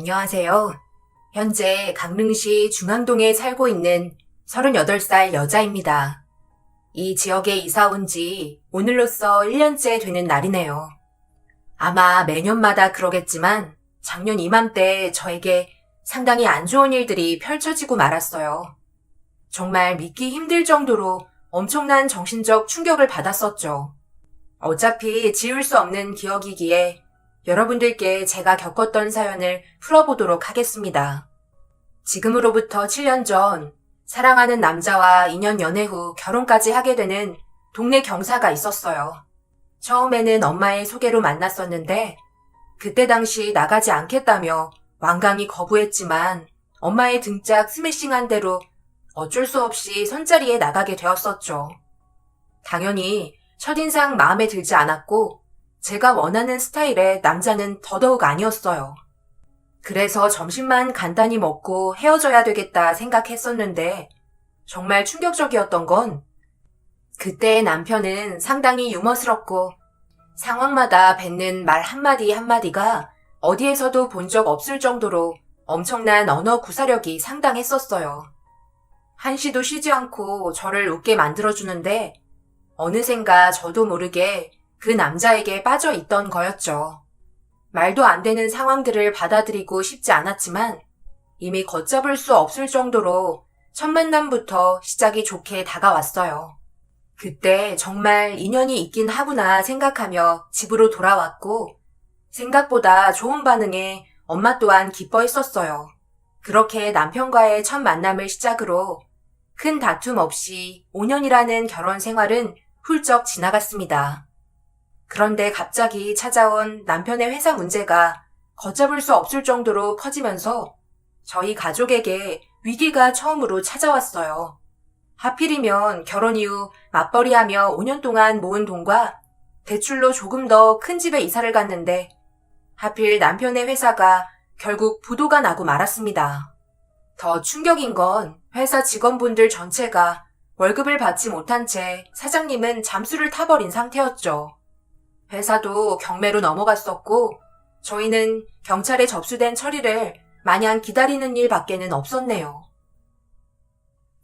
안녕하세요. 현재 강릉시 중앙동에 살고 있는 38살 여자입니다. 이 지역에 이사 온 지 오늘로써 1년째 되는 날이네요. 아마 매년마다 그러겠지만 작년 이맘때 저에게 상당히 안 좋은 일들이 펼쳐지고 말았어요. 정말 믿기 힘들 정도로 엄청난 정신적 충격을 받았었죠. 어차피 지울 수 없는 기억이기에 여러분들께 제가 겪었던 사연을 풀어보도록 하겠습니다. 지금으로부터 7년 전 사랑하는 남자와 2년 연애 후 결혼까지 하게 되는 동네 경사가 있었어요. 처음에는 엄마의 소개로 만났었는데 그때 당시 나가지 않겠다며 완강히 거부했지만 엄마의 등짝 스매싱한 대로 어쩔 수 없이 선자리에 나가게 되었었죠. 당연히 첫인상 마음에 들지 않았고 제가 원하는 스타일의 남자는 더더욱 아니었어요. 그래서 점심만 간단히 먹고 헤어져야 되겠다 생각했었는데 정말 충격적이었던 건 그때의 남편은 상당히 유머스럽고 상황마다 뱉는 말 한마디 한마디가 어디에서도 본 적 없을 정도로 엄청난 언어 구사력이 상당했었어요. 한시도 쉬지 않고 저를 웃게 만들어주는데 어느샌가 저도 모르게 그 남자에게 빠져 있던 거였죠. 말도 안 되는 상황들을 받아들이고 싶지 않았지만 이미 걷잡을 수 없을 정도로 첫 만남부터 시작이 좋게 다가왔어요. 그때 정말 인연이 있긴 하구나 생각하며 집으로 돌아왔고 생각보다 좋은 반응에 엄마 또한 기뻐했었어요. 그렇게 남편과의 첫 만남을 시작으로 큰 다툼 없이 5년이라는 결혼 생활은 훌쩍 지나갔습니다. 그런데 갑자기 찾아온 남편의 회사 문제가 걷잡을 수 없을 정도로 커지면서 저희 가족에게 위기가 처음으로 찾아왔어요. 하필이면 결혼 이후 맞벌이하며 5년 동안 모은 돈과 대출로 조금 더 큰 집에 이사를 갔는데 하필 남편의 회사가 결국 부도가 나고 말았습니다. 더 충격인 건 회사 직원분들 전체가 월급을 받지 못한 채 사장님은 잠수를 타버린 상태였죠. 회사도 경매로 넘어갔었고 저희는 경찰에 접수된 처리를 마냥 기다리는 일밖에는 없었네요.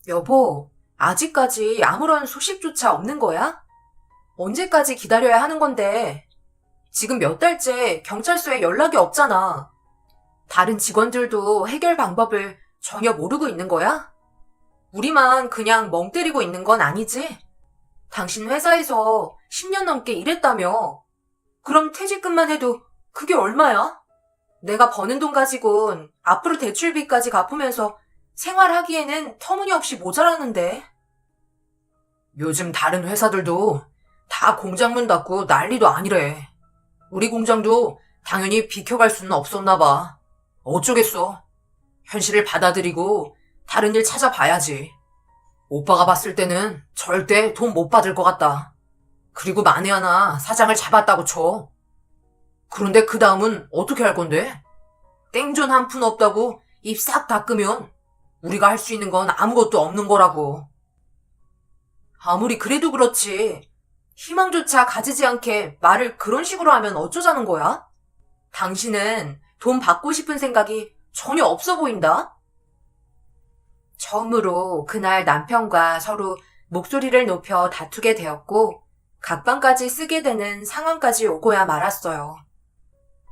여보, 아직까지 아무런 소식조차 없는 거야? 언제까지 기다려야 하는 건데? 지금 몇 달째 경찰서에 연락이 없잖아. 다른 직원들도 해결 방법을 전혀 모르고 있는 거야? 우리만 그냥 멍 때리고 있는 건 아니지? 당신 회사에서 10년 넘게 일했다며? 그럼 퇴직금만 해도 그게 얼마야? 내가 버는 돈 가지고는 앞으로 대출비까지 갚으면서 생활하기에는 터무니없이 모자라는데. 요즘 다른 회사들도 다 공장 문 닫고 난리도 아니래. 우리 공장도 당연히 비켜갈 수는 없었나 봐. 어쩌겠어. 현실을 받아들이고 다른 일 찾아봐야지. 오빠가 봤을 때는 절대 돈 못 받을 것 같다. 그리고 만에 하나 사장을 잡았다고 쳐. 그런데 그 다음은 어떻게 할 건데? 땡전 한 푼 없다고 입 싹 닦으면 우리가 할 수 있는 건 아무것도 없는 거라고. 아무리 그래도 그렇지. 희망조차 가지지 않게 말을 그런 식으로 하면 어쩌자는 거야? 당신은 돈 받고 싶은 생각이 전혀 없어 보인다? 처음으로 그날 남편과 서로 목소리를 높여 다투게 되었고 각방까지 쓰게 되는 상황까지 오고야 말았어요.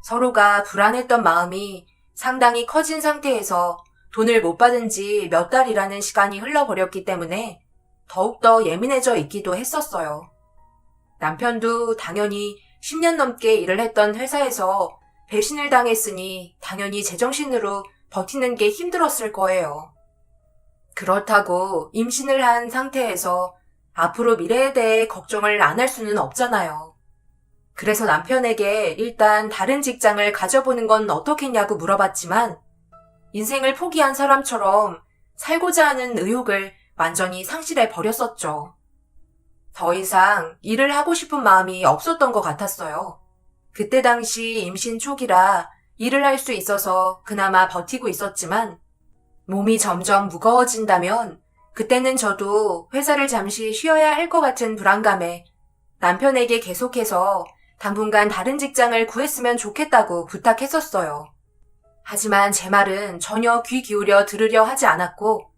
서로가 불안했던 마음이 상당히 커진 상태에서 돈을 못 받은 지 몇 달이라는 시간이 흘러버렸기 때문에 더욱더 예민해져 있기도 했었어요. 남편도 당연히 10년 넘게 일을 했던 회사에서 배신을 당했으니 당연히 제정신으로 버티는 게 힘들었을 거예요. 그렇다고 임신을 한 상태에서 앞으로 미래에 대해 걱정을 안 할 수는 없잖아요. 그래서 남편에게 일단 다른 직장을 가져보는 건 어떻겠냐고 물어봤지만 인생을 포기한 사람처럼 살고자 하는 의욕을 완전히 상실해 버렸었죠. 더 이상 일을 하고 싶은 마음이 없었던 것 같았어요. 그때 당시 임신 초기라 일을 할 수 있어서 그나마 버티고 있었지만 몸이 점점 무거워진다면 그때는 저도 회사를 잠시 쉬어야 할 것 같은 불안감에 남편에게 계속해서 당분간 다른 직장을 구했으면 좋겠다고 부탁했었어요. 하지만 제 말은 전혀 귀 기울여 들으려 하지 않았고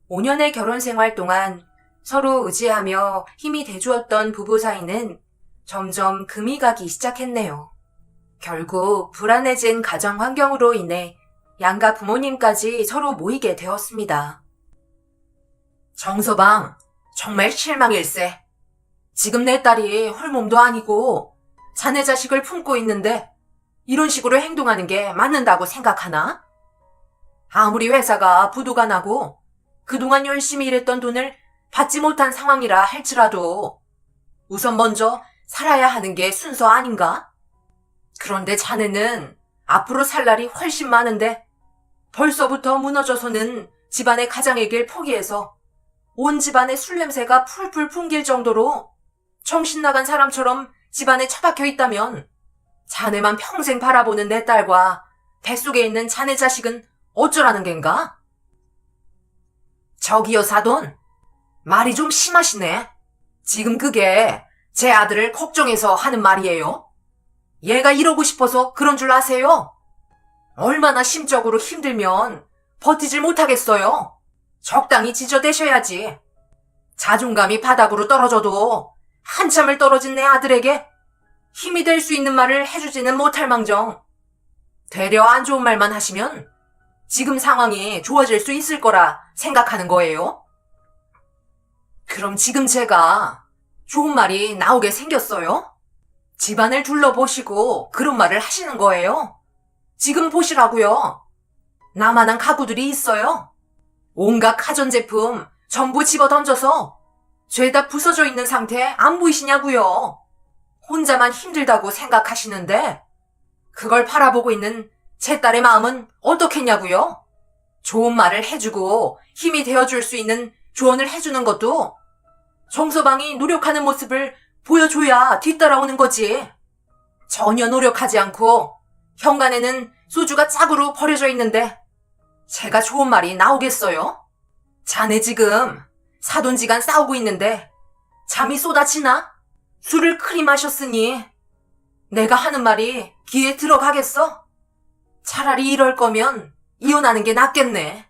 5년의 결혼 생활 동안 서로 의지하며 힘이 돼주었던 부부 사이는 점점 금이 가기 시작했네요. 결국 불안해진 가정 환경으로 인해 양가 부모님까지 서로 모이게 되었습니다. 정서방, 정말 실망일세. 지금 내 딸이 홀몸도 아니고 자네 자식을 품고 있는데 이런 식으로 행동하는 게 맞는다고 생각하나? 아무리 회사가 부도가 나고 그동안 열심히 일했던 돈을 받지 못한 상황이라 할지라도 우선 먼저 살아야 하는 게 순서 아닌가? 그런데 자네는 앞으로 살 날이 훨씬 많은데 벌써부터 무너져서는 집안의 가장의 길 포기해서 온 집안의 술 냄새가 풀풀 풍길 정도로 정신 나간 사람처럼 집안에 처박혀 있다면 자네만 평생 바라보는 내 딸과 뱃속에 있는 자네 자식은 어쩌라는 겐가? 저기요 사돈, 말이 좀 심하시네. 지금 그게 제 아들을 걱정해서 하는 말이에요? 얘가 이러고 싶어서 그런 줄 아세요? 얼마나 심적으로 힘들면 버티질 못하겠어요. 적당히 지저대셔야지. 자존감이 바닥으로 떨어져도 한참을 떨어진 내 아들에게 힘이 될 수 있는 말을 해주지는 못할 망정 되려 안 좋은 말만 하시면 지금 상황이 좋아질 수 있을 거라 생각하는 거예요? 그럼 지금 제가 좋은 말이 나오게 생겼어요? 집안을 둘러보시고 그런 말을 하시는 거예요? 지금 보시라고요. 나만한 가구들이 있어요. 온갖 가전제품 전부 집어던져서 죄다 부서져 있는 상태 안 보이시냐고요. 혼자만 힘들다고 생각하시는데 그걸 바라보고 있는 제 딸의 마음은 어떻겠냐고요? 좋은 말을 해주고 힘이 되어줄 수 있는 조언을 해주는 것도 정서방이 노력하는 모습을 보여줘야 뒤따라오는 거지. 전혀 노력하지 않고 현관에는 소주가 짝으로 버려져 있는데 제가 좋은 말이 나오겠어요? 자네 지금 사돈지간 싸우고 있는데 잠이 쏟아지나? 술을 그리 마셨으니 내가 하는 말이 귀에 들어가겠어? 차라리 이럴 거면 이혼하는 게 낫겠네.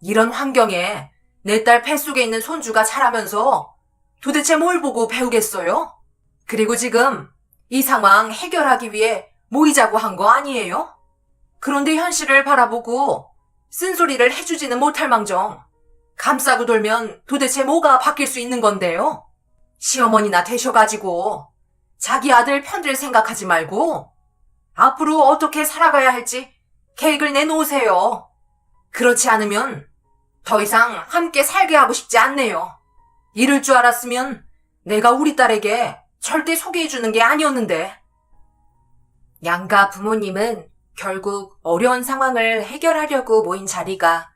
이런 환경에 내 딸 뱃속에 있는 손주가 자라면서 도대체 뭘 보고 배우겠어요? 그리고 지금 이 상황 해결하기 위해 모이자고 한 거 아니에요? 그런데 현실을 바라보고 쓴소리를 해주지는 못할 망정 감싸고 돌면 도대체 뭐가 바뀔 수 있는 건데요? 시어머니나 되셔가지고 자기 아들 편들 생각하지 말고 앞으로 어떻게 살아가야 할지 계획을 내놓으세요. 그렇지 않으면 더 이상 함께 살게 하고 싶지 않네요. 이럴 줄 알았으면 내가 우리 딸에게 절대 소개해주는 게 아니었는데. 양가 부모님은 결국 어려운 상황을 해결하려고 모인 자리가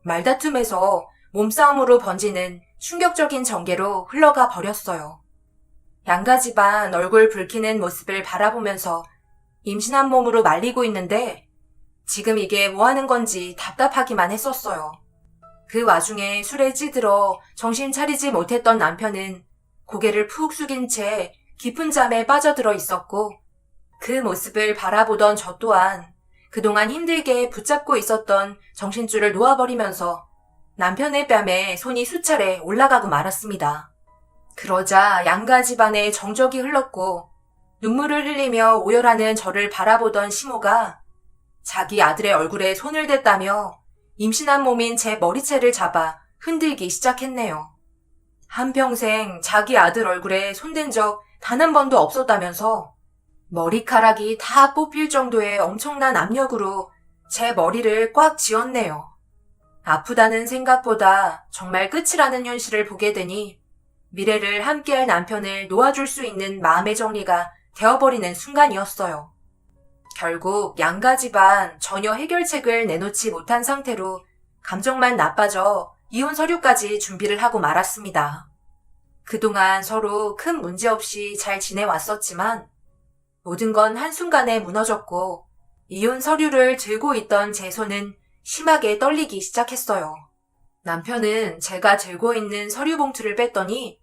말다툼에서 몸싸움으로 번지는 충격적인 전개로 흘러가 버렸어요. 양가 집안 얼굴 붉히는 모습을 바라보면서 임신한 몸으로 말리고 있는데 지금 이게 뭐 하는 건지 답답하기만 했었어요. 그 와중에 술에 찌들어 정신 차리지 못했던 남편은 고개를 푹 숙인 채 깊은 잠에 빠져들어 있었고 그 모습을 바라보던 저 또한 그동안 힘들게 붙잡고 있었던 정신줄을 놓아버리면서 남편의 뺨에 손이 수차례 올라가고 말았습니다. 그러자 양가 집안에 정적이 흘렀고 눈물을 흘리며 오열하는 저를 바라보던 시모가 자기 아들의 얼굴에 손을 댔다며 임신한 몸인 제 머리채를 잡아 흔들기 시작했네요. 한평생 자기 아들 얼굴에 손댄 적 단 한 번도 없었다면서 머리카락이 다 뽑힐 정도의 엄청난 압력으로 제 머리를 꽉 쥐었네요. 아프다는 생각보다 정말 끝이라는 현실을 보게 되니 미래를 함께할 남편을 놓아줄 수 있는 마음의 정리가 되어버리는 순간이었어요. 결국 양가 집안 전혀 해결책을 내놓지 못한 상태로 감정만 나빠져 이혼 서류까지 준비를 하고 말았습니다. 그동안 서로 큰 문제 없이 잘 지내왔었지만 모든 건 한순간에 무너졌고 이혼 서류를 들고 있던 제 손은 심하게 떨리기 시작했어요. 남편은 제가 들고 있는 서류 봉투를 뺐더니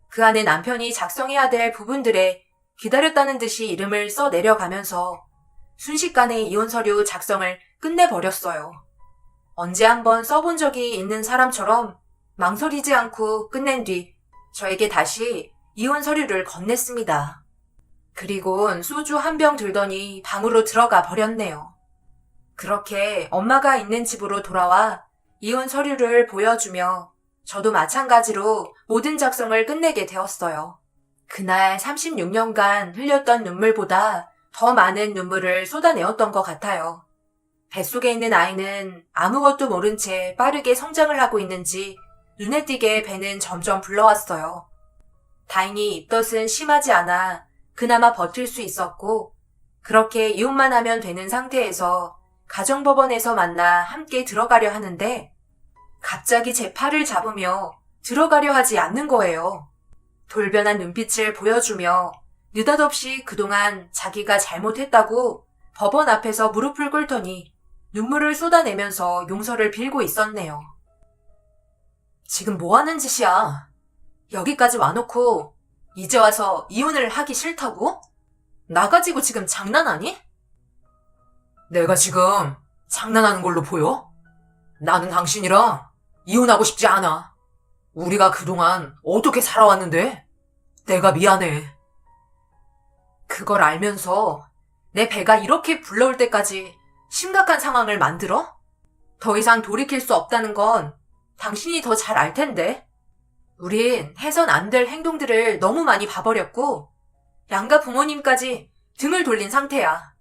그 안에 남편이 작성해야 될 부분들에 기다렸다는 듯이 이름을 써 내려가면서 순식간에 이혼 서류 작성을 끝내버렸어요. 언제 한번 써본 적이 있는 사람처럼 망설이지 않고 끝낸 뒤 저에게 다시 이혼 서류를 건넸습니다. 그리곤 소주 한 병 들더니 방으로 들어가 버렸네요. 그렇게 엄마가 있는 집으로 돌아와 이혼 서류를 보여주며 저도 마찬가지로 모든 작성을 끝내게 되었어요. 그날 36년간 흘렸던 눈물보다 더 많은 눈물을 쏟아내었던 것 같아요. 뱃속에 있는 아이는 아무것도 모른 채 빠르게 성장을 하고 있는지 눈에 띄게 배는 점점 불러왔어요. 다행히 입덧은 심하지 않아 그나마 버틸 수 있었고 그렇게 이혼만 하면 되는 상태에서 가정법원에서 만나 함께 들어가려 하는데 갑자기 제 팔을 잡으며 들어가려 하지 않는 거예요. 돌변한 눈빛을 보여주며 느닷없이 그동안 자기가 잘못했다고 법원 앞에서 무릎을 꿇더니 눈물을 쏟아내면서 용서를 빌고 있었네요. 지금 뭐 하는 짓이야? 여기까지 와놓고 이제 와서 이혼을 하기 싫다고? 나 가지고 지금 장난하니? 내가 지금 장난하는 걸로 보여? 나는 당신이랑 이혼하고 싶지 않아. 우리가 그동안 어떻게 살아왔는데? 내가 미안해. 그걸 알면서 내 배가 이렇게 불러올 때까지 심각한 상황을 만들어? 더 이상 돌이킬 수 없다는 건 당신이 더 잘 알 텐데. 우린 해선 안 될 행동들을 너무 많이 봐버렸고 양가 부모님까지 등을 돌린 상태야.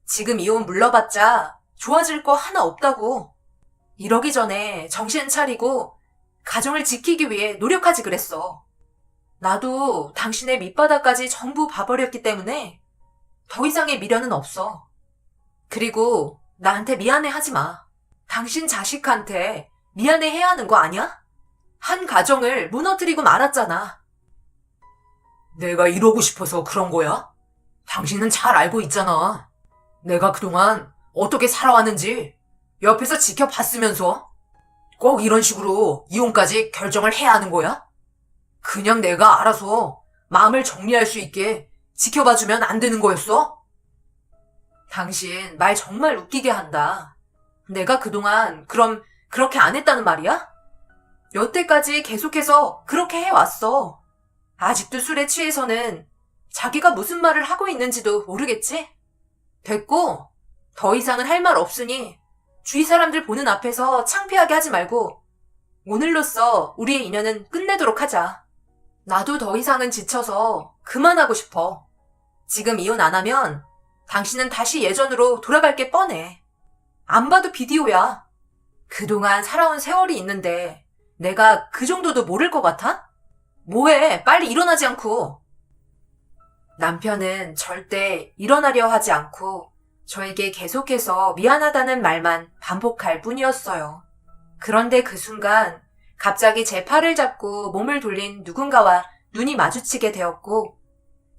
지금 이혼 물러봤자 좋아질 거 하나 없다고. 이러기 전에 정신 차리고 가정을 지키기 위해 노력하지 그랬어. 나도 당신의 밑바닥까지 전부 봐버렸기 때문에 더 이상의 미련은 없어. 그리고 나한테 미안해하지 마. 당신 자식한테 미안해해야 하는 거 아니야? 한 가정을 무너뜨리고 말았잖아. 내가 이러고 싶어서 그런 거야? 당신은 잘 알고 있잖아. 내가 그동안 어떻게 살아왔는지 옆에서 지켜봤으면서 꼭 이런 식으로 이혼까지 결정을 해야 하는 거야? 그냥 내가 알아서 마음을 정리할 수 있게 지켜봐주면 안 되는 거였어? 당신 말 정말 웃기게 한다. 내가 그동안 그럼 그렇게 안 했다는 말이야? 여태까지 계속해서 그렇게 해왔어. 아직도 술에 취해서는 자기가 무슨 말을 하고 있는지도 모르겠지? 됐고, 더 이상은 할 말 없으니 주위 사람들 보는 앞에서 창피하게 하지 말고 오늘로써 우리의 인연은 끝내도록 하자. 나도 더 이상은 지쳐서 그만하고 싶어. 지금 이혼 안 하면 당신은 다시 예전으로 돌아갈 게 뻔해. 안 봐도 비디오야. 그동안 살아온 세월이 있는데 내가 그 정도도 모를 것 같아? 뭐해, 빨리 일어나지 않고. 남편은 절대 일어나려 하지 않고 저에게 계속해서 미안하다는 말만 반복할 뿐이었어요. 그런데 그 순간 갑자기 제 팔을 잡고 몸을 돌린 누군가와 눈이 마주치게 되었고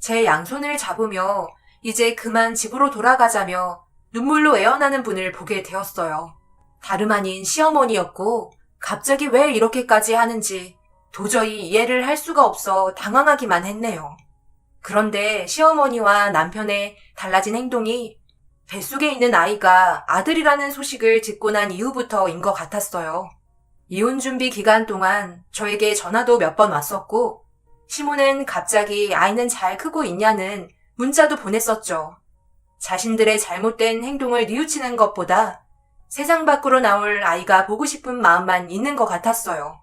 제 양손을 잡으며 이제 그만 집으로 돌아가자며 눈물로 애원하는 분을 보게 되었어요. 다름 아닌 시어머니였고 갑자기 왜 이렇게까지 하는지 도저히 이해를 할 수가 없어 당황하기만 했네요. 그런데 시어머니와 남편의 달라진 행동이 뱃속에 있는 아이가 아들이라는 소식을 듣고 난 이후부터인 것 같았어요. 이혼 준비 기간 동안 저에게 전화도 몇 번 왔었고 시모는 갑자기 아이는 잘 크고 있냐는 문자도 보냈었죠. 자신들의 잘못된 행동을 뉘우치는 것보다 세상 밖으로 나올 아이가 보고 싶은 마음만 있는 것 같았어요.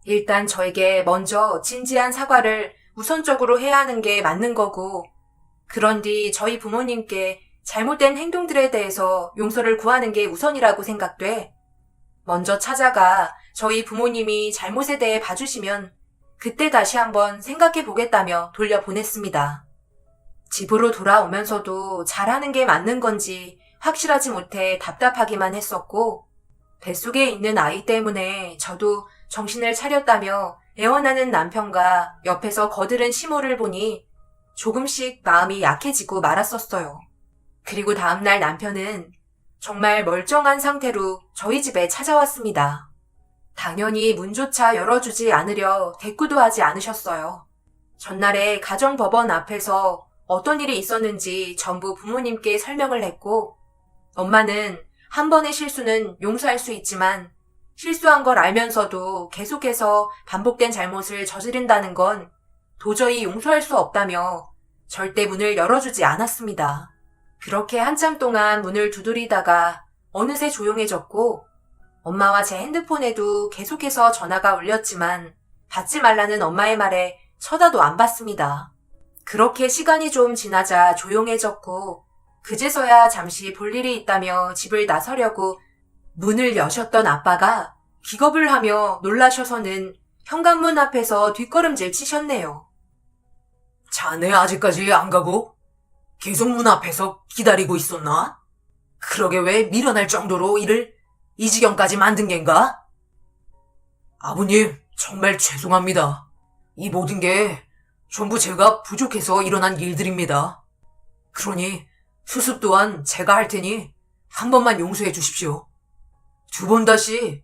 일단 저에게 먼저 진지한 사과를 우선적으로 해야 하는 게 맞는 거고 그런 뒤 저희 부모님께 잘못된 행동들에 대해서 용서를 구하는 게 우선이라고 생각돼 먼저 찾아가 저희 부모님이 잘못에 대해 봐주시면 그때 다시 한번 생각해 보겠다며 돌려보냈습니다. 집으로 돌아오면서도 잘하는 게 맞는 건지 확실하지 못해 답답하기만 했었고 뱃속에 있는 아이 때문에 저도 정신을 차렸다며 애원하는 남편과 옆에서 거들은 시모를 보니 조금씩 마음이 약해지고 말았었어요. 그리고 다음날 남편은 정말 멀쩡한 상태로 저희 집에 찾아왔습니다. 당연히 문조차 열어주지 않으려 대꾸도 하지 않으셨어요. 전날에 가정법원 앞에서 어떤 일이 있었는지 전부 부모님께 설명을 했고 엄마는 한 번의 실수는 용서할 수 있지만 실수한 걸 알면서도 계속해서 반복된 잘못을 저지른다는 건 도저히 용서할 수 없다며 절대 문을 열어주지 않았습니다. 그렇게 한참 동안 문을 두드리다가 어느새 조용해졌고 엄마와 제 핸드폰에도 계속해서 전화가 울렸지만 받지 말라는 엄마의 말에 쳐다도 안 봤습니다. 그렇게 시간이 좀 지나자 조용해졌고 그제서야 잠시 볼 일이 있다며 집을 나서려고 문을 여셨던 아빠가 기겁을 하며 놀라셔서는 현관문 앞에서 뒷걸음질 치셨네요. 자네 아직까지 안 가고? 계속 문 앞에서 기다리고 있었나? 그러게 왜 밀어낼 정도로 일을 이 지경까지 만든 겐가? 아버님, 정말 죄송합니다. 이 모든 게 전부 제가 부족해서 일어난 일들입니다. 그러니 수습 또한 제가 할 테니 한 번만 용서해 주십시오. 두 번 다시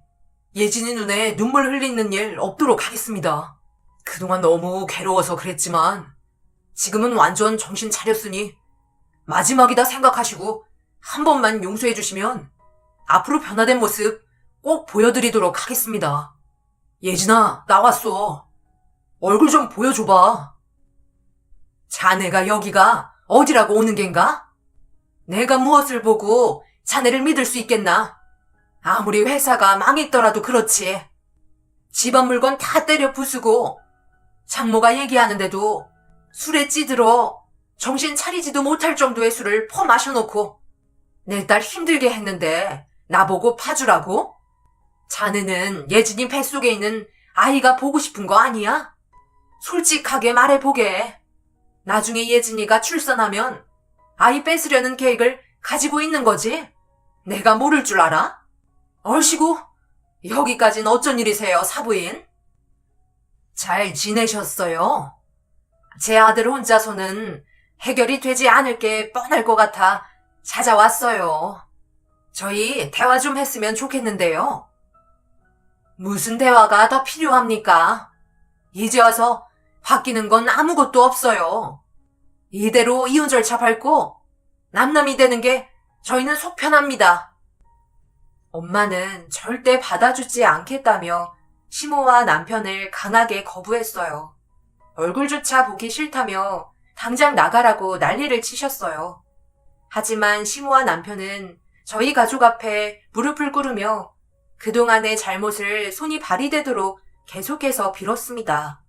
예진이 눈에 눈물 흘리는 일 없도록 하겠습니다. 그동안 너무 괴로워서 그랬지만 지금은 완전 정신 차렸으니 마지막이다 생각하시고 한 번만 용서해 주시면 앞으로 변화된 모습 꼭 보여드리도록 하겠습니다. 예진아, 나왔어. 얼굴 좀 보여줘봐. 자네가 여기가 어디라고 오는 겐가? 내가 무엇을 보고 자네를 믿을 수 있겠나? 아무리 회사가 망했더라도 그렇지. 집안 물건 다 때려 부수고 장모가 얘기하는데도 술에 찌들어 정신 차리지도 못할 정도의 술을 퍼마셔놓고 내 딸 힘들게 했는데 나보고 파주라고? 자네는 예진이 뱃속에 있는 아이가 보고 싶은 거 아니야? 솔직하게 말해보게. 나중에 예진이가 출산하면 아이 뺏으려는 계획을 가지고 있는 거지? 내가 모를 줄 알아? 얼씨구, 여기까진 어쩐 일이세요, 사부인? 잘 지내셨어요? 제 아들 혼자서는 해결이 되지 않을 게 뻔할 것 같아 찾아왔어요. 저희 대화 좀 했으면 좋겠는데요. 무슨 대화가 더 필요합니까? 이제 와서 바뀌는 건 아무것도 없어요. 이대로 이혼 절차 밟고 남남이 되는 게 저희는 속 편합니다. 엄마는 절대 받아주지 않겠다며 시모와 남편을 강하게 거부했어요. 얼굴조차 보기 싫다며 당장 나가라고 난리를 치셨어요. 하지만 시모와 남편은 저희 가족 앞에 무릎을 꿇으며 그동안의 잘못을 손이 발이 되도록 계속해서 빌었습니다.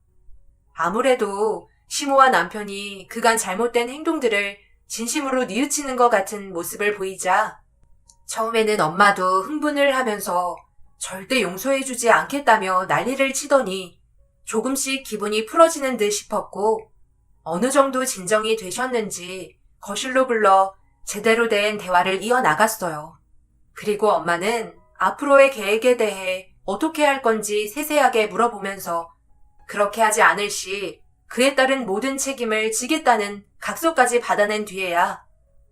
아무래도 시모와 남편이 그간 잘못된 행동들을 진심으로 뉘우치는 것 같은 모습을 보이자 처음에는 엄마도 흥분을 하면서 절대 용서해주지 않겠다며 난리를 치더니 조금씩 기분이 풀어지는 듯 싶었고 어느 정도 진정이 되셨는지 거실로 불러 제대로 된 대화를 이어나갔어요. 그리고 엄마는 앞으로의 계획에 대해 어떻게 할 건지 세세하게 물어보면서 그렇게 하지 않을 시 그에 따른 모든 책임을 지겠다는 각서까지 받아낸 뒤에야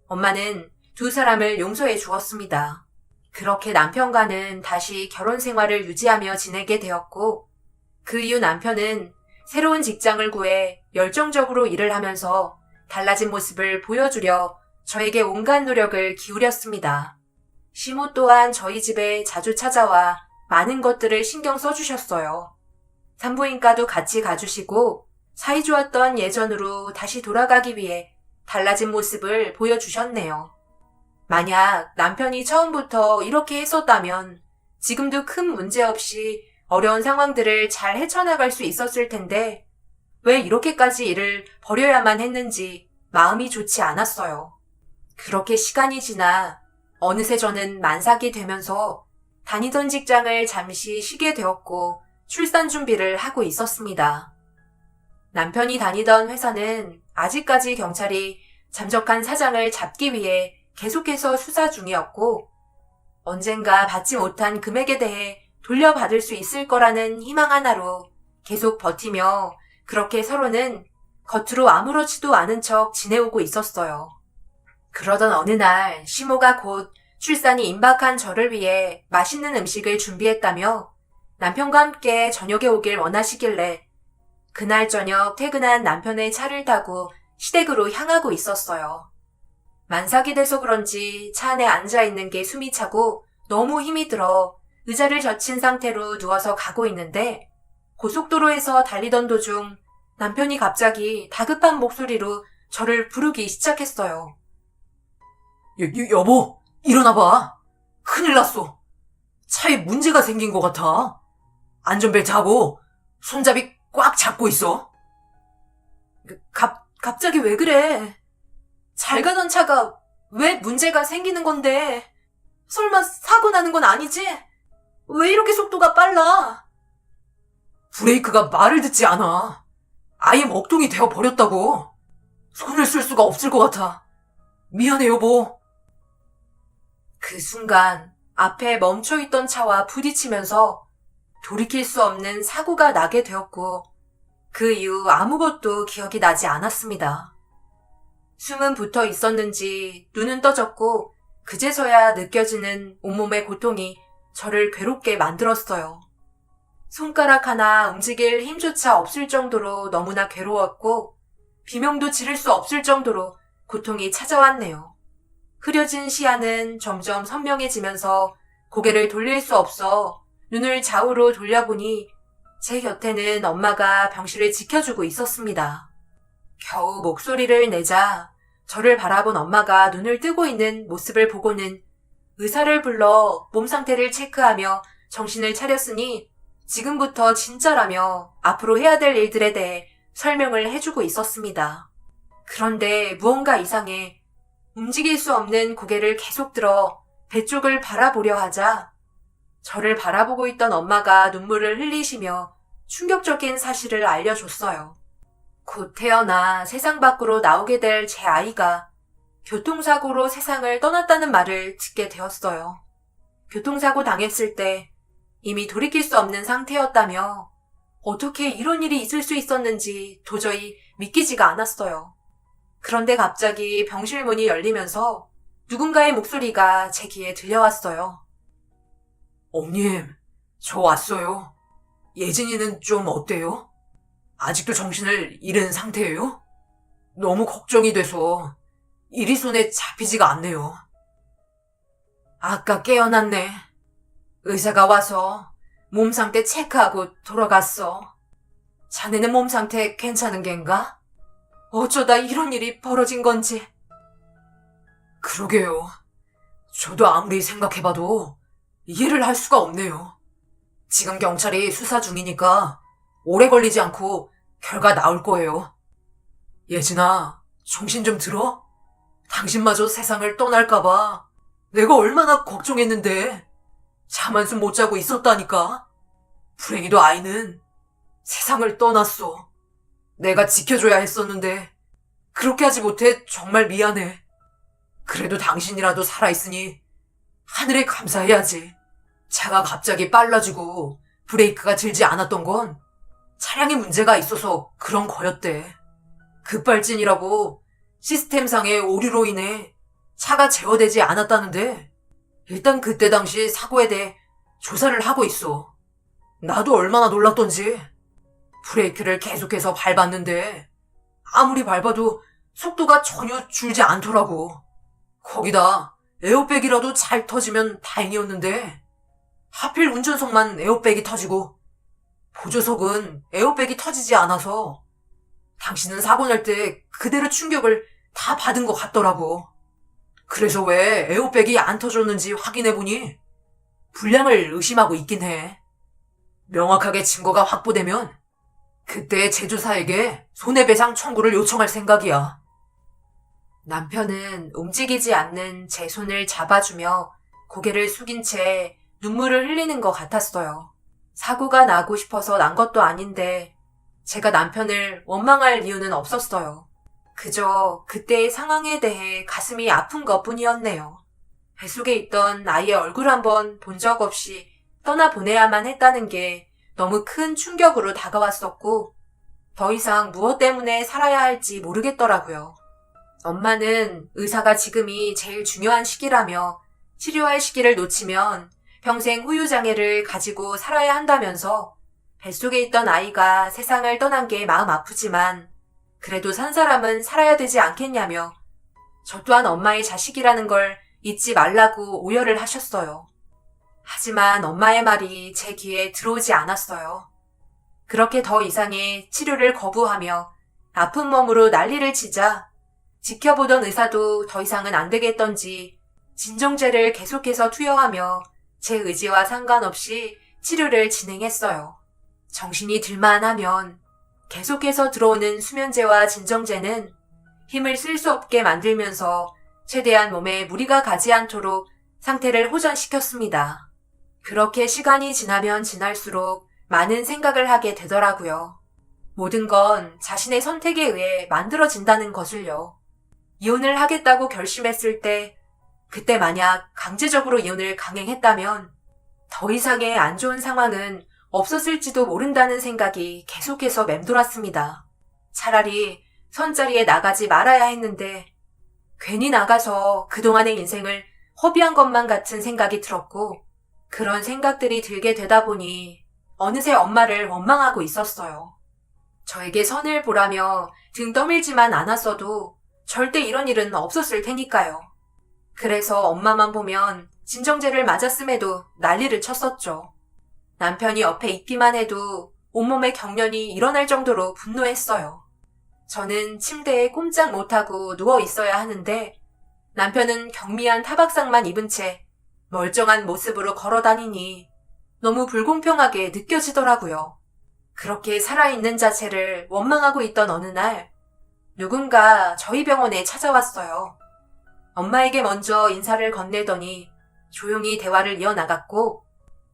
엄마는 두 사람을 용서해 주었습니다. 그렇게 남편과는 다시 결혼 생활을 유지하며 지내게 되었고 그 이후 남편은 새로운 직장을 구해 열정적으로 일을 하면서 달라진 모습을 보여주려 저에게 온갖 노력을 기울였습니다. 시모 또한 저희 집에 자주 찾아와 많은 것들을 신경 써주셨어요. 산부인과도 같이 가주시고 사이좋았던 예전으로 다시 돌아가기 위해 달라진 모습을 보여주셨네요. 만약 남편이 처음부터 이렇게 했었다면 지금도 큰 문제 없이 어려운 상황들을 잘 헤쳐나갈 수 있었을 텐데 왜 이렇게까지 일을 벌여야만 했는지 마음이 좋지 않았어요. 그렇게 시간이 지나 어느새 저는 만삭이 되면서 다니던 직장을 잠시 쉬게 되었고 출산 준비를 하고 있었습니다. 남편이 다니던 회사는 아직까지 경찰이 잠적한 사장을 잡기 위해 계속해서 수사 중이었고 언젠가 받지 못한 금액에 대해 돌려받을 수 있을 거라는 희망 하나로 계속 버티며 그렇게 서로는 겉으로 아무렇지도 않은 척 지내오고 있었어요. 그러던 어느 날 시모가 곧 출산이 임박한 저를 위해 맛있는 음식을 준비했다며 남편과 함께 저녁에 오길 원하시길래 그날 저녁 퇴근한 남편의 차를 타고 시댁으로 향하고 있었어요. 만삭이 돼서 그런지 차 안에 앉아있는 게 숨이 차고 너무 힘이 들어 의자를 젖힌 상태로 누워서 가고 있는데 고속도로에서 달리던 도중 남편이 갑자기 다급한 목소리로 저를 부르기 시작했어요. 여보, 일어나봐. 큰일 났어. 차에 문제가 생긴 것 같아. 안전벨트 하고 손잡이 꽉 잡고 있어. 갑자기 왜 그래? 잘 가던 차가 왜 문제가 생기는 건데? 설마 사고 나는 건 아니지? 왜 이렇게 속도가 빨라? 브레이크가 말을 듣지 않아. 아예 먹통이 되어 버렸다고. 손을 쓸 수가 없을 것 같아. 미안해, 여보. 그 순간 앞에 멈춰있던 차와 부딪히면서 돌이킬 수 없는 사고가 나게 되었고 그 이후 아무것도 기억이 나지 않았습니다. 숨은 붙어 있었는지 눈은 떠졌고 그제서야 느껴지는 온몸의 고통이 저를 괴롭게 만들었어요. 손가락 하나 움직일 힘조차 없을 정도로 너무나 괴로웠고 비명도 지를 수 없을 정도로 고통이 찾아왔네요. 흐려진 시야는 점점 선명해지면서 고개를 돌릴 수 없어 눈을 좌우로 돌려보니 제 곁에는 엄마가 병실을 지켜주고 있었습니다. 겨우 목소리를 내자 저를 바라본 엄마가 눈을 뜨고 있는 모습을 보고는 의사를 불러 몸 상태를 체크하며 정신을 차렸으니 지금부터 진짜라며 앞으로 해야 될 일들에 대해 설명을 해주고 있었습니다. 그런데 무언가 이상해 움직일 수 없는 고개를 계속 들어 배 쪽을 바라보려 하자 저를 바라보고 있던 엄마가 눈물을 흘리시며 충격적인 사실을 알려줬어요. 곧 태어나 세상 밖으로 나오게 될 제 아이가 교통사고로 세상을 떠났다는 말을 듣게 되었어요. 교통사고 당했을 때 이미 돌이킬 수 없는 상태였다며 어떻게 이런 일이 있을 수 있었는지 도저히 믿기지가 않았어요. 그런데 갑자기 병실 문이 열리면서 누군가의 목소리가 제 귀에 들려왔어요. 엄님, 저 왔어요. 예진이는 좀 어때요? 아직도 정신을 잃은 상태예요? 너무 걱정이 돼서 일이 손에 잡히지가 않네요. 아까 깨어났네. 의사가 와서 몸 상태 체크하고 돌아갔어. 자네는 몸 상태 괜찮은 겐가? 어쩌다 이런 일이 벌어진 건지. 그러게요. 저도 아무리 생각해봐도 이해를 할 수가 없네요. 지금 경찰이 수사 중이니까 오래 걸리지 않고 결과 나올 거예요. 예진아, 정신 좀 들어? 당신마저 세상을 떠날까봐 내가 얼마나 걱정했는데 잠 한숨 못 자고 있었다니까. 불행히도 아이는 세상을 떠났어. 내가 지켜줘야 했었는데 그렇게 하지 못해 정말 미안해. 그래도 당신이라도 살아있으니 하늘에 감사해야지. 차가 갑자기 빨라지고 브레이크가 들지 않았던 건 차량에 문제가 있어서 그런 거였대. 급발진이라고 시스템상의 오류로 인해 차가 제어되지 않았다는데 일단 그때 당시 사고에 대해 조사를 하고 있어. 나도 얼마나 놀랐던지. 브레이크를 계속해서 밟았는데 아무리 밟아도 속도가 전혀 줄지 않더라고. 거기다 에어백이라도 잘 터지면 다행이었는데 하필 운전석만 에어백이 터지고 보조석은 에어백이 터지지 않아서 당신은 사고 날 때 그대로 충격을 다 받은 것 같더라고. 그래서 왜 에어백이 안 터졌는지 확인해보니 불량을 의심하고 있긴 해. 명확하게 증거가 확보되면 그때 제조사에게 손해배상 청구를 요청할 생각이야. 남편은 움직이지 않는 제 손을 잡아주며 고개를 숙인 채 눈물을 흘리는 것 같았어요. 사고가 나고 싶어서 난 것도 아닌데 제가 남편을 원망할 이유는 없었어요. 그저 그때의 상황에 대해 가슴이 아픈 것뿐이었네요. 뱃속에 있던 아이의 얼굴 한번 본 적 없이 떠나보내야만 했다는 게 너무 큰 충격으로 다가왔었고 더 이상 무엇 때문에 살아야 할지 모르겠더라고요. 엄마는 의사가 지금이 제일 중요한 시기라며 치료할 시기를 놓치면 평생 후유장애를 가지고 살아야 한다면서 뱃속에 있던 아이가 세상을 떠난 게 마음 아프지만 그래도 산 사람은 살아야 되지 않겠냐며 저 또한 엄마의 자식이라는 걸 잊지 말라고 오열을 하셨어요. 하지만 엄마의 말이 제 귀에 들어오지 않았어요. 그렇게 더 이상의 치료를 거부하며 아픈 몸으로 난리를 치자 지켜보던 의사도 더 이상은 안 되겠던지 진정제를 계속해서 투여하며 제 의지와 상관없이 치료를 진행했어요. 정신이 들만하면 계속해서 들어오는 수면제와 진정제는 힘을 쓸 수 없게 만들면서 최대한 몸에 무리가 가지 않도록 상태를 호전시켰습니다. 그렇게 시간이 지나면 지날수록 많은 생각을 하게 되더라고요. 모든 건 자신의 선택에 의해 만들어진다는 것을요. 이혼을 하겠다고 결심했을 때, 그때 만약 강제적으로 이혼을 강행했다면 더 이상의 안 좋은 상황은 없었을지도 모른다는 생각이 계속해서 맴돌았습니다. 차라리 선자리에 나가지 말아야 했는데 괜히 나가서 그동안의 인생을 허비한 것만 같은 생각이 들었고 그런 생각들이 들게 되다 보니 어느새 엄마를 원망하고 있었어요. 저에게 선을 보라며 등 떠밀지만 않았어도 절대 이런 일은 없었을 테니까요. 그래서 엄마만 보면 진정제를 맞았음에도 난리를 쳤었죠. 남편이 옆에 있기만 해도 온몸에 경련이 일어날 정도로 분노했어요. 저는 침대에 꼼짝 못하고 누워 있어야 하는데 남편은 경미한 타박상만 입은 채 멀쩡한 모습으로 걸어다니니 너무 불공평하게 느껴지더라고요. 그렇게 살아있는 자체를 원망하고 있던 어느 날 누군가 저희 병원에 찾아왔어요. 엄마에게 먼저 인사를 건네더니 조용히 대화를 이어나갔고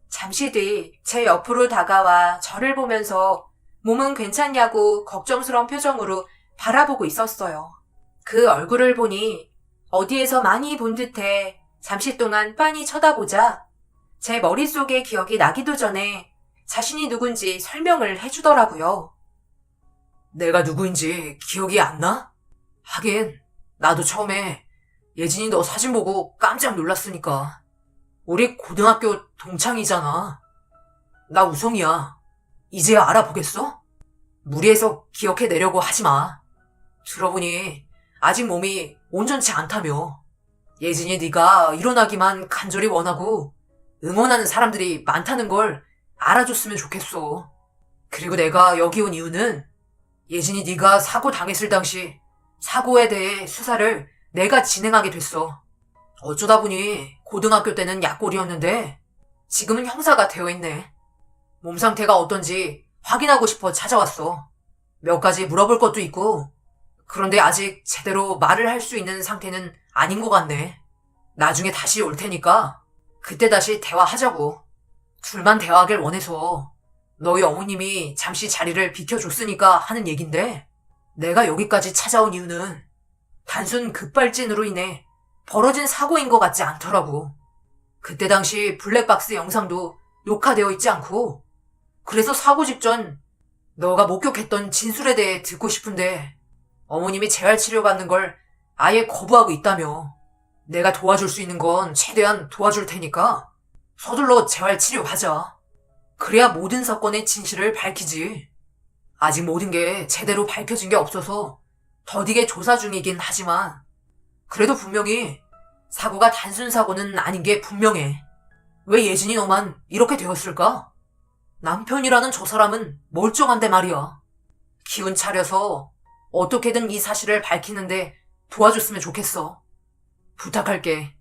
잠시 뒤 제 옆으로 다가와 저를 보면서 몸은 괜찮냐고 걱정스러운 표정으로 바라보고 있었어요. 그 얼굴을 보니 어디에서 많이 본 듯해 잠시 동안 빤히 쳐다보자 제 머릿속에 기억이 나기도 전에 자신이 누군지 설명을 해주더라고요. 내가 누구인지 기억이 안 나? 하긴 나도 처음에 예진이 너 사진 보고 깜짝 놀랐으니까. 우리 고등학교 동창이잖아. 나 우성이야. 이제야 알아보겠어? 무리해서 기억해내려고 하지 마. 들어보니 아직 몸이 온전치 않다며. 예진이 네가 일어나기만 간절히 원하고 응원하는 사람들이 많다는 걸 알아줬으면 좋겠어. 그리고 내가 여기 온 이유는 예진이 네가 사고 당했을 당시 사고에 대해 수사를 내가 진행하게 됐어. 어쩌다 보니 고등학교 때는 약골이었는데 지금은 형사가 되어 있네. 몸 상태가 어떤지 확인하고 싶어 찾아왔어. 몇 가지 물어볼 것도 있고 그런데 아직 제대로 말을 할 수 있는 상태는 아닌 것 같네. 나중에 다시 올 테니까 그때 다시 대화하자고. 둘만 대화하길 원해서 너희 어머님이 잠시 자리를 비켜줬으니까 하는 얘긴데 내가 여기까지 찾아온 이유는 단순 급발진으로 인해 벌어진 사고인 것 같지 않더라고. 그때 당시 블랙박스 영상도 녹화되어 있지 않고 그래서 사고 직전 너가 목격했던 진술에 대해 듣고 싶은데 어머님이 재활치료 받는 걸 아예 거부하고 있다며. 내가 도와줄 수 있는 건 최대한 도와줄 테니까 서둘러 재활치료 하자. 그래야 모든 사건의 진실을 밝히지. 아직 모든 게 제대로 밝혀진 게 없어서 더디게 조사 중이긴 하지만 그래도 분명히 사고가 단순 사고는 아닌 게 분명해. 왜 예진이 너만 이렇게 되었을까? 남편이라는 저 사람은 멀쩡한데 말이야. 기운 차려서 어떻게든 이 사실을 밝히는데 도와줬으면 좋겠어. 부탁할게.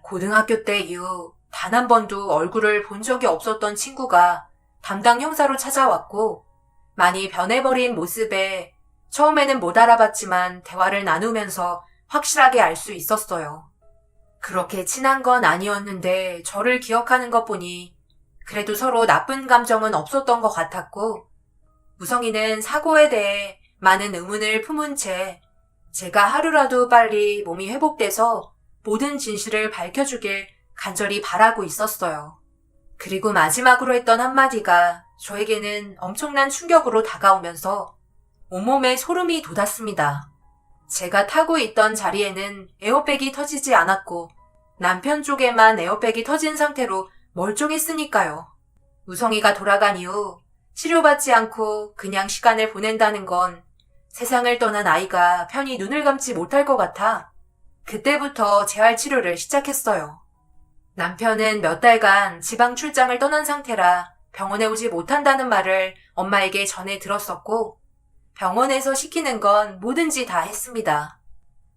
고등학교 때 이후 단 한 번도 얼굴을 본 적이 없었던 친구가 담당 형사로 찾아왔고 많이 변해버린 모습에 처음에는 못 알아봤지만 대화를 나누면서 확실하게 알 수 있었어요. 그렇게 친한 건 아니었는데 저를 기억하는 것 보니 그래도 서로 나쁜 감정은 없었던 것 같았고 우성이는 사고에 대해 많은 의문을 품은 채 제가 하루라도 빨리 몸이 회복돼서 모든 진실을 밝혀주길 간절히 바라고 있었어요. 그리고 마지막으로 했던 한마디가 저에게는 엄청난 충격으로 다가오면서 온몸에 소름이 돋았습니다. 제가 타고 있던 자리에는 에어백이 터지지 않았고 남편 쪽에만 에어백이 터진 상태로 멀쩡했으니까요. 우성이가 돌아간 이후 치료받지 않고 그냥 시간을 보낸다는 건 세상을 떠난 아이가 편히 눈을 감지 못할 것 같아 그때부터 재활 치료를 시작했어요. 남편은 몇 달간 지방 출장을 떠난 상태라 병원에 오지 못한다는 말을 엄마에게 전해 들었었고 병원에서 시키는 건 뭐든지 다 했습니다.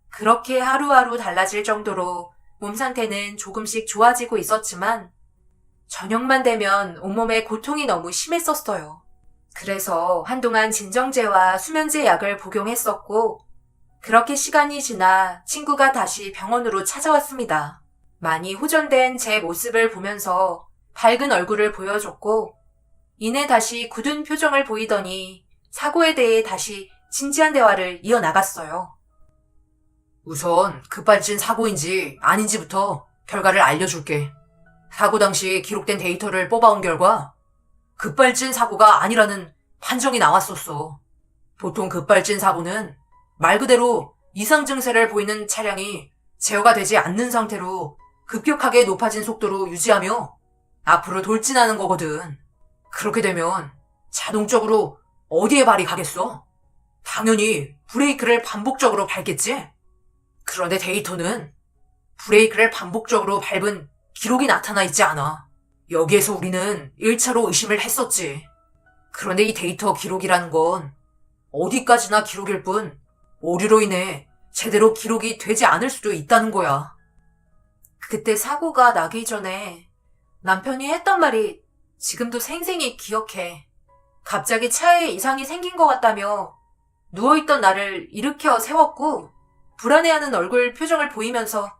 그렇게 하루하루 달라질 정도로 몸 상태는 조금씩 좋아지고 있었지만 저녁만 되면 온몸에 고통이 너무 심했었어요. 그래서 한동안 진정제와 수면제 약을 복용했었고 그렇게 시간이 지나 친구가 다시 병원으로 찾아왔습니다. 많이 호전된 제 모습을 보면서 밝은 얼굴을 보여줬고 이내 다시 굳은 표정을 보이더니 사고에 대해 다시 진지한 대화를 이어나갔어요. 우선 급발진 사고인지 아닌지부터 결과를 알려줄게. 사고 당시 기록된 데이터를 뽑아온 결과 급발진 사고가 아니라는 판정이 나왔었어. 보통 급발진 사고는 말 그대로 이상 증세를 보이는 차량이 제어가 되지 않는 상태로 급격하게 높아진 속도로 유지하며 앞으로 돌진하는 거거든. 그렇게 되면 자동적으로 어디에 발이 가겠어? 당연히 브레이크를 반복적으로 밟겠지? 그런데 데이터는 브레이크를 반복적으로 밟은 기록이 나타나 있지 않아. 여기에서 우리는 1차로 의심을 했었지. 그런데 이 데이터 기록이라는 건 어디까지나 기록일 뿐 오류로 인해 제대로 기록이 되지 않을 수도 있다는 거야. 그때 사고가 나기 전에 남편이 했던 말이 지금도 생생히 기억해. 갑자기 차에 이상이 생긴 것 같다며 누워있던 나를 일으켜 세웠고 불안해하는 얼굴 표정을 보이면서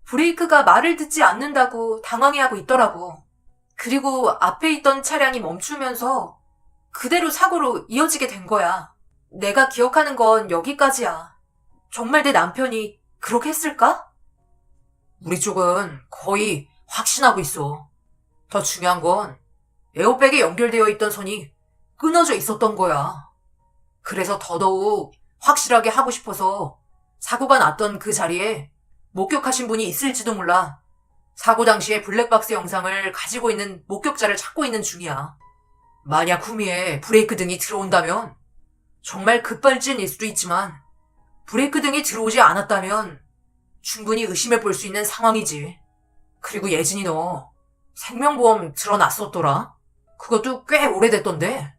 브레이크가 말을 듣지 않는다고 당황해하고 있더라고. 그리고 앞에 있던 차량이 멈추면서 그대로 사고로 이어지게 된 거야. 내가 기억하는 건 여기까지야. 정말 내 남편이 그렇게 했을까? 우리 쪽은 거의 확신하고 있어. 더 중요한 건 에어백에 연결되어 있던 선이 끊어져 있었던 거야. 그래서 더더욱 확실하게 하고 싶어서 사고가 났던 그 자리에 목격하신 분이 있을지도 몰라 사고 당시의 블랙박스 영상을 가지고 있는 목격자를 찾고 있는 중이야. 만약 후미에 브레이크 등이 들어온다면 정말 급발진일 수도 있지만 브레이크 등이 들어오지 않았다면 충분히 의심해 볼 수 있는 상황이지. 그리고 예진이 너 생명보험 들어놨었더라? 그것도 꽤 오래됐던데.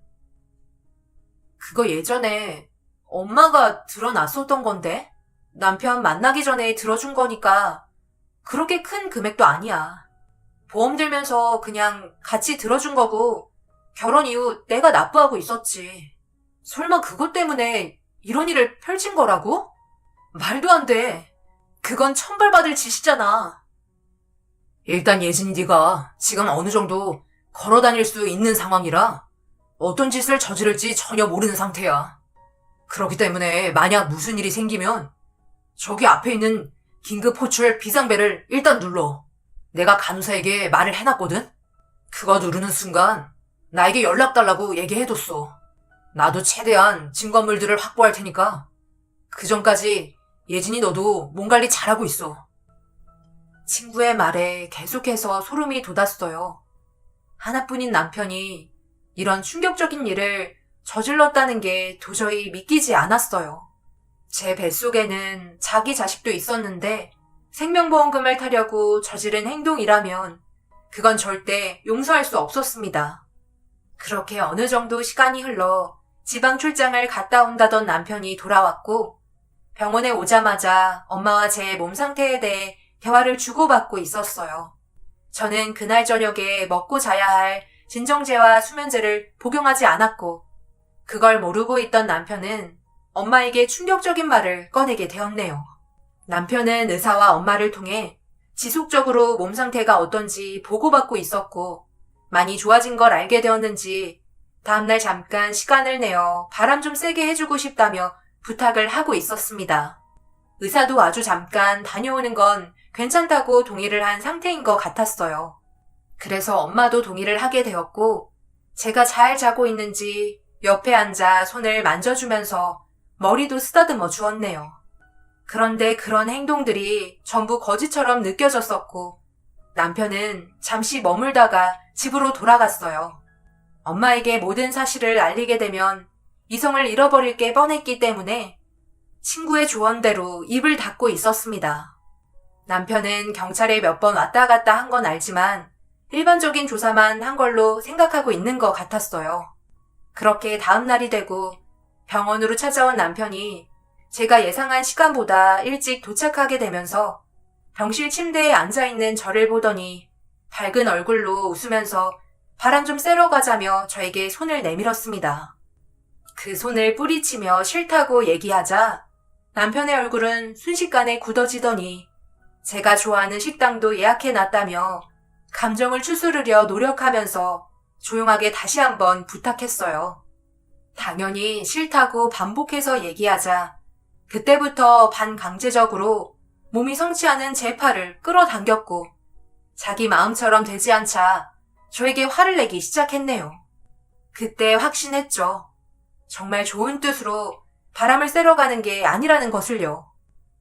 그거 예전에 엄마가 들어놨었던 건데 남편 만나기 전에 들어준 거니까 그렇게 큰 금액도 아니야. 보험 들면서 그냥 같이 들어준 거고 결혼 이후 내가 납부하고 있었지. 설마 그것 때문에 이런 일을 펼친 거라고? 말도 안 돼. 그건 천벌받을 짓이잖아. 일단 예진이 네가 지금 어느 정도 걸어 다닐 수 있는 상황이라 어떤 짓을 저지를지 전혀 모르는 상태야. 그렇기 때문에 만약 무슨 일이 생기면 저기 앞에 있는 긴급 호출 비상벨을 일단 눌러. 내가 간호사에게 말을 해놨거든? 그거 누르는 순간 나에게 연락 달라고 얘기해뒀어. 나도 최대한 증거물들을 확보할 테니까 그 전까지 예진이 너도 몸 관리 잘하고 있어. 친구의 말에 계속해서 소름이 돋았어요. 하나뿐인 남편이 이런 충격적인 일을 저질렀다는 게 도저히 믿기지 않았어요. 제 뱃속에는 자기 자식도 있었는데 생명보험금을 타려고 저지른 행동이라면 그건 절대 용서할 수 없었습니다. 그렇게 어느 정도 시간이 흘러 지방 출장을 갔다 온다던 남편이 돌아왔고 병원에 오자마자 엄마와 제 몸 상태에 대해 대화를 주고받고 있었어요. 저는 그날 저녁에 먹고 자야 할 진정제와 수면제를 복용하지 않았고 그걸 모르고 있던 남편은 엄마에게 충격적인 말을 꺼내게 되었네요. 남편은 의사와 엄마를 통해 지속적으로 몸 상태가 어떤지 보고받고 있었고 많이 좋아진 걸 알게 되었는지 다음날 잠깐 시간을 내어 바람 좀 세게 해주고 싶다며 부탁을 하고 있었습니다. 의사도 아주 잠깐 다녀오는 건 괜찮다고 동의를 한 상태인 것 같았어요. 그래서 엄마도 동의를 하게 되었고 제가 잘 자고 있는지 옆에 앉아 손을 만져주면서 머리도 쓰다듬어 주었네요. 그런데 그런 행동들이 전부 거짓처럼 느껴졌었고 남편은 잠시 머물다가 집으로 돌아갔어요. 엄마에게 모든 사실을 알리게 되면 이성을 잃어버릴 게 뻔했기 때문에 친구의 조언대로 입을 닫고 있었습니다. 남편은 경찰에 몇 번 왔다 갔다 한 건 알지만 일반적인 조사만 한 걸로 생각하고 있는 것 같았어요. 그렇게 다음 날이 되고 병원으로 찾아온 남편이 제가 예상한 시간보다 일찍 도착하게 되면서 병실 침대에 앉아있는 저를 보더니 밝은 얼굴로 웃으면서 바람 좀 쐬러 가자며 저에게 손을 내밀었습니다. 그 손을 뿌리치며 싫다고 얘기하자 남편의 얼굴은 순식간에 굳어지더니 제가 좋아하는 식당도 예약해놨다며 감정을 추스르려 노력하면서 조용하게 다시 한번 부탁했어요. 당연히 싫다고 반복해서 얘기하자 그때부터 반강제적으로 몸이 성취하는 제 팔을 끌어당겼고 자기 마음처럼 되지 않자 저에게 화를 내기 시작했네요. 그때 확신했죠. 정말 좋은 뜻으로 바람을 쐬러 가는 게 아니라는 것을요.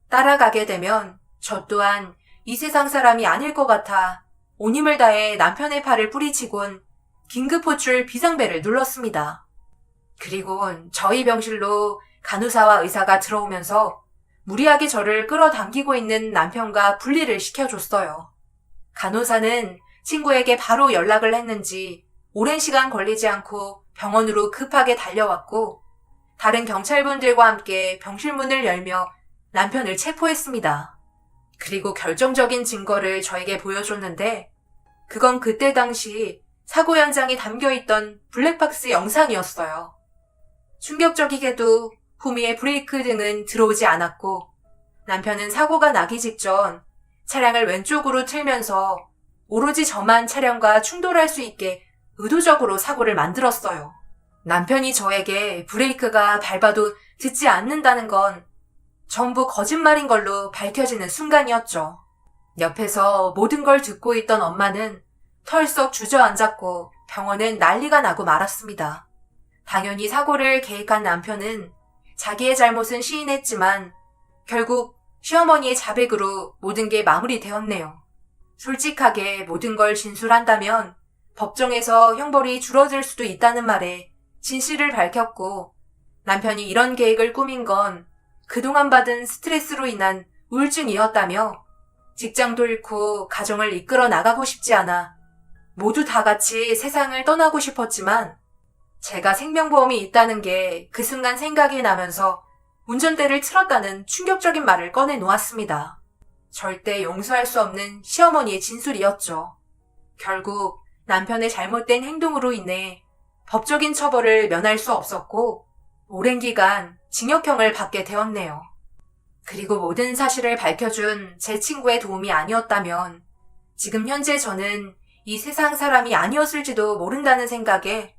따라가게 되면 저 또한 이 세상 사람이 아닐 것 같아 온 힘을 다해 남편의 팔을 뿌리치곤 긴급호출 비상벨을 눌렀습니다. 그리곤 저희 병실로 간호사와 의사가 들어오면서 무리하게 저를 끌어당기고 있는 남편과 분리를 시켜줬어요. 간호사는 친구에게 바로 연락을 했는지 오랜 시간 걸리지 않고 병원으로 급하게 달려왔고 다른 경찰분들과 함께 병실 문을 열며 남편을 체포했습니다. 그리고 결정적인 증거를 저에게 보여줬는데 그건 그때 당시 사고 현장이 담겨있던 블랙박스 영상이었어요. 충격적이게도 후미의 브레이크 등은 들어오지 않았고 남편은 사고가 나기 직전 차량을 왼쪽으로 틀면서 오로지 저만 차량과 충돌할 수 있게 의도적으로 사고를 만들었어요. 남편이 저에게 브레이크가 밟아도 듣지 않는다는 건 전부 거짓말인 걸로 밝혀지는 순간이었죠. 옆에서 모든 걸 듣고 있던 엄마는 털썩 주저앉았고 병원은 난리가 나고 말았습니다. 당연히 사고를 계획한 남편은 자기의 잘못은 시인했지만 결국 시어머니의 자백으로 모든 게 마무리되었네요. 솔직하게 모든 걸 진술한다면 법정에서 형벌이 줄어들 수도 있다는 말에 진실을 밝혔고 남편이 이런 계획을 꾸민 건 그동안 받은 스트레스로 인한 우울증이었다며 직장도 잃고 가정을 이끌어 나가고 싶지 않아 모두 다 같이 세상을 떠나고 싶었지만 제가 생명보험이 있다는 게 그 순간 생각이 나면서 운전대를 틀었다는 충격적인 말을 꺼내 놓았습니다. 절대 용서할 수 없는 시어머니의 진술이었죠. 결국 남편의 잘못된 행동으로 인해 법적인 처벌을 면할 수 없었고 오랜 기간 징역형을 받게 되었네요. 그리고 모든 사실을 밝혀준 제 친구의 도움이 아니었다면 지금 현재 저는 이 세상 사람이 아니었을지도 모른다는 생각에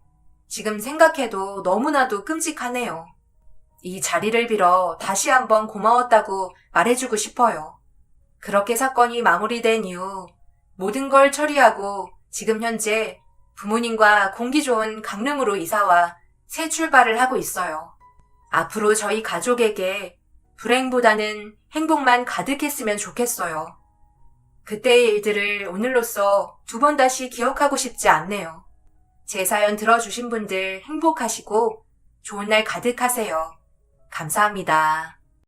지금 생각해도 너무나도 끔찍하네요. 이 자리를 빌어 다시 한번 고마웠다고 말해주고 싶어요. 그렇게 사건이 마무리된 이후 모든 걸 처리하고 지금 현재 부모님과 공기 좋은 강릉으로 이사와 새 출발을 하고 있어요. 앞으로 저희 가족에게 불행보다는 행복만 가득했으면 좋겠어요. 그때의 일들을 오늘로써 두 번 다시 기억하고 싶지 않네요. 제 사연 들어주신 분들 행복하시고 좋은 날 가득하세요. 감사합니다.